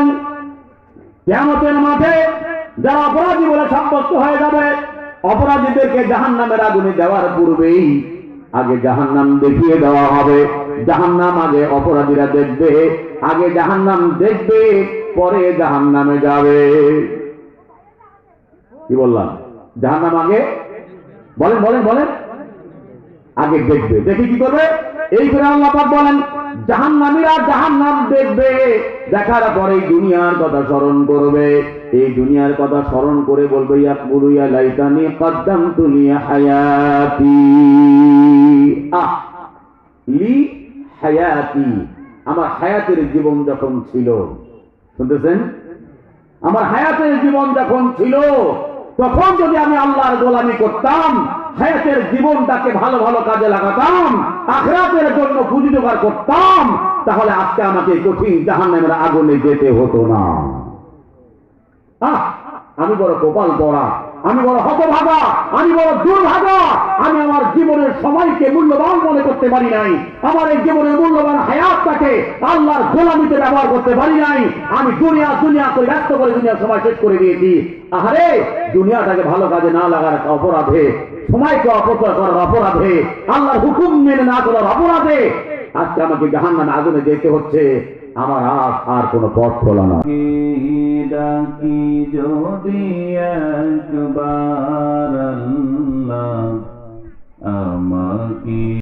বলেন, কিয়ামতের মাঠে যারা অপরাধী বলে সাব্যস্ত হয়ে যাবে, অপরাধীদেরকে জাহান্নামের আগুনে দেওয়ার পূর্বেই আগে জাহান্নাম দেখিয়ে দেওয়া হবে। জাহান্নাম আগে অপরাধীরা দেখবে, আগে জাহান্নাম দেখবে, পরে জাহান্নামে যাবে। কি বললাম? জাহান্নাম আগে বলেন বলেন বলেন আগে দেখবে, দেখে কি করবে? এই করে আল্লাহ পাক বলেন, জাহান্নামীরা জাহান্নাম দেখবে, দেখার পরে দুনিয়ার কথা স্মরণ করবে। এই দুনিয়ার কথা স্মরণ করে বলবে, ইয়াকুলু ইয়া লাইতানি কদ্দামতু লি হায়াতি, লি হায়াতি, আমার হায়াতের জীবন যখন ছিল, শুনতেছেন, আমার হায়াতের জীবন যখন ছিল তখন যদি আমি আল্লাহর গোলামি করতাম, হায়াতের জীবনটাকে ভালো ভালো কাজে লাগাতাম, আখিরাতের জন্য পুঁজি জোগাড় করতাম, তাহলে আজকে আমাকে কঠিন জাহান্নামের আগুনে যেতে হতো না। আমি বড় কপাল পড়া, আমি বড় হতভাগা, আমি বড় দুর্ভাগা, আমি আমার জীবনের সময়কে মূল্যবান মনে করতে পারি নাই, আমার এই জীবনের মূল্যবান হায়াতটাকে আল্লাহর গোলামিতে ব্যবহার করতে পারি নাই। আমি দুনিয়া দুনিয়া করে ব্যস্ত করে দুনিয়ার সময় শেষ করে দিয়েছি। আহারে, দুনিয়াটাকে ভালো কাজে না লাগার অপরাধে, সময়কে অপচয় করার অপরাধে, আল্লাহর হুকুম মেনে না চলার অপরাধে আজকে আমাকে জাহান্নামে আগুনে যেতে হচ্ছে। আমার আর কোনো পথ খোলা না। ডাকি যদি একবার আল্লাহ আমাকে